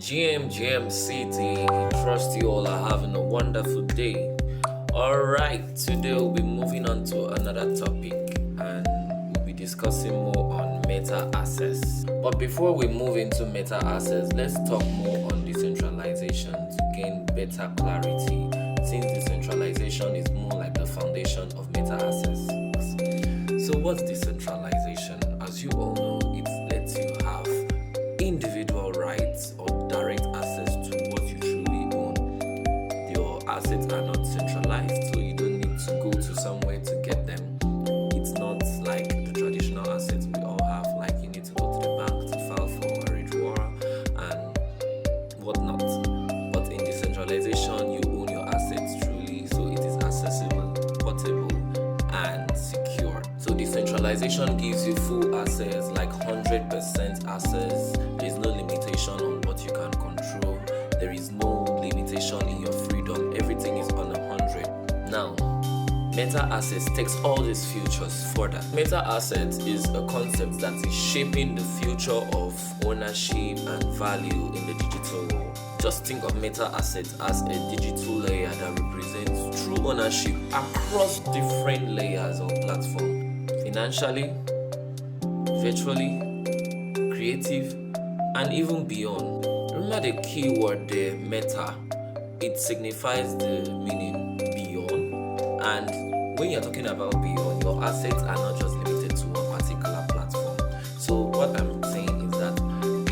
GM City, trust you all are having a wonderful day. Alright, today we'll be moving on to another topic and we'll be discussing more on METACCES. But before we move into METACCES, let's talk more on decentralization to gain better clarity, since decentralization is more like the foundation of METACCES. So what's decentralization? As you all know, it lets you have individual rights or direct access to what you truly own. Your assets are not centralized, so you don't need to go to somewhere to get them. It's not like the traditional assets we all have, like you need to go to the bank to file for a withdrawal and whatnot. But in decentralization, you own your assets truly, so it is accessible, portable, and secure. So decentralization gives you full access, like 100% access. There is no limitation on what you can control. There is no limitation in your freedom. Everything is on 100. Now, METACCES takes all these features further. METACCES is a concept that is shaping the future of ownership and value in the digital world. Just think of METACCES as a digital layer that represents true ownership across different layers of platform. Financially, virtually, creative, and even beyond. Remember the key word there, meta. It signifies the meaning beyond. And when you're talking about beyond, your assets are not just limited to one particular platform. So what I'm saying is that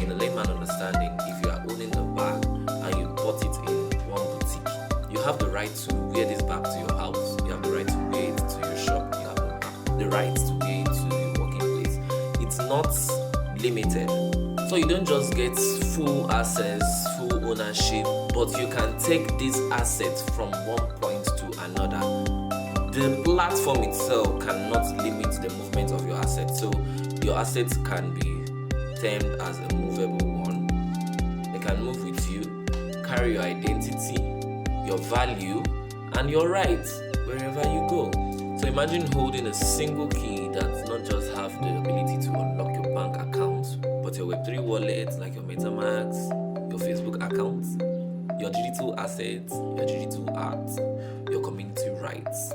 in a layman understanding, if you are owning a bag and you bought it in one boutique, you have the right to wear this bag to your house. You have the right to wear it to your shop. You have the right to wear it to your working place. It's not limited. So you don't just get full access, full ownership, but you can take these assets from one point to another. The platform itself cannot limit the movement of your assets. So your assets can be termed as a movable one. They can move with you, carry your identity, your value, and your rights wherever you go. So imagine holding a single key that not just have the ability to unlock your bank account, but your Web3 wallets like your MetaMask, your Facebook accounts, your digital assets, your digital art, your community rights,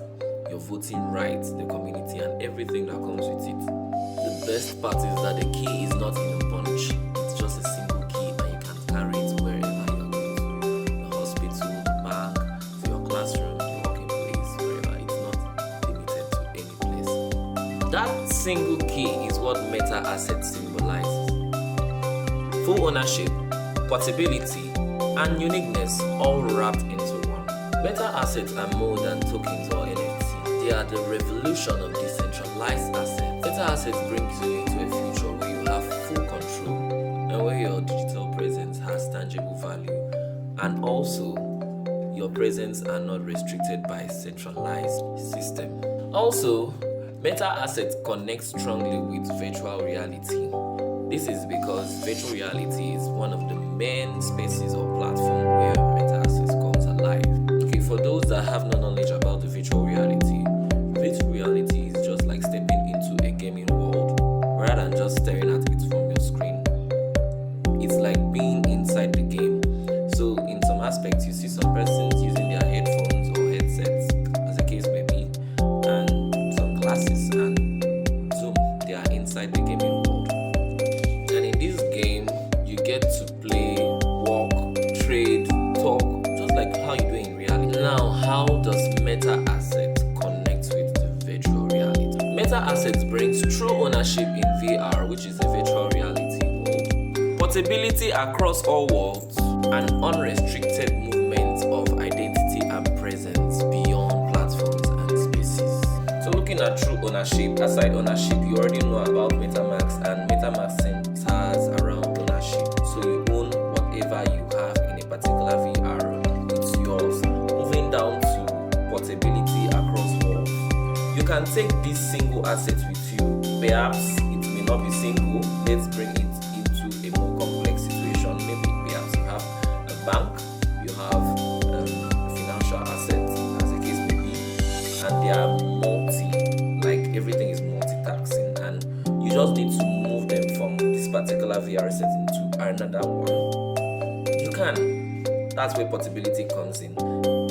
your voting rights, the community, and everything that comes with it. The best part is that the key is not in a bunch. It's just a single key and you can carry it wherever you're going to. The hospital, the bank, for your classroom, your working place, wherever. It's not limited to any place. That single key is what METACCES symbolizes. Full ownership, portability, and uniqueness all wrapped into one. METACCES are more than tokens or NFT. They are the revolution of decentralized assets. METACCES brings you into a future where you have full control and where your digital presence has tangible value, and also your presence are not restricted by a centralized system. Also, METACCES connects strongly with virtual reality. This is because virtual reality is one of the main spaces or platform where METACCES comes alive. Okay, for those that have no knowledge about the virtual reality is just like stepping into a gaming world rather than just staring at it from your screen. It's like being inside the game. So in some aspects, you see some persons using their headphones or headsets, as the case may be, and some glasses and Zoom. They are inside the gaming world. And in this game, you get to play, walk, trade, talk, just like how you do in reality. Now, how does METACCES connect with the virtual reality? METACCES brings true ownership in VR, which is a virtual reality world, portability across all worlds, and unrestricted movement of identity and presence beyond platforms and spaces. So looking at true ownership, aside ownership, you already know about MetaMask, and MetaMask centers around ownership. So you own whatever you have in a particular VR, it's yours. Moving down to portability across worlds. You can take this single asset with you. Perhaps it may not be single. Let's bring it into a more complex situation. Maybe perhaps you have a bank, you have financial assets, as the case may be, and they are like everything is multitasking, and you just need to move them from this particular VR setting to another one. can. That's where portability comes in.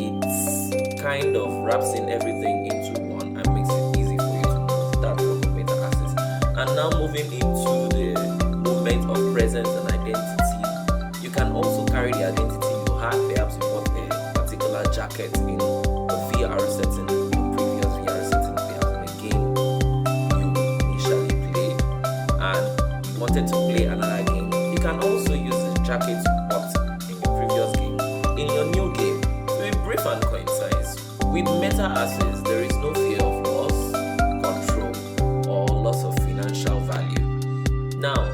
It kind of wraps in everything into one and makes it easy for you to move. That's what METACCES. And now moving into the movement of presence and identity, you can also carry the identity you had. Perhaps you bought a particular jacket in a VR setting, a previous VR setting, perhaps in a game you initially played, and you wanted to play another game. You can also use the jacket you bought in your previous game in your new game. To be brief and concise, with METACCES, there is no fear of loss, control, or loss of financial value. Now,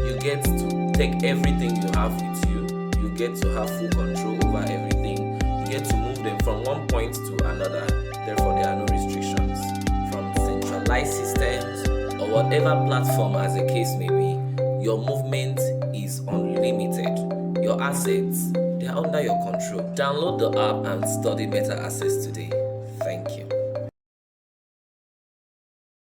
you get to take everything you have with you. You get to have full control over everything. You get to move them from one point to another. Therefore, there are no restrictions from centralized systems or whatever platform as the case may be. Your movement is unlimited. Your assets, they are under your control. Download the app and study METACCES today.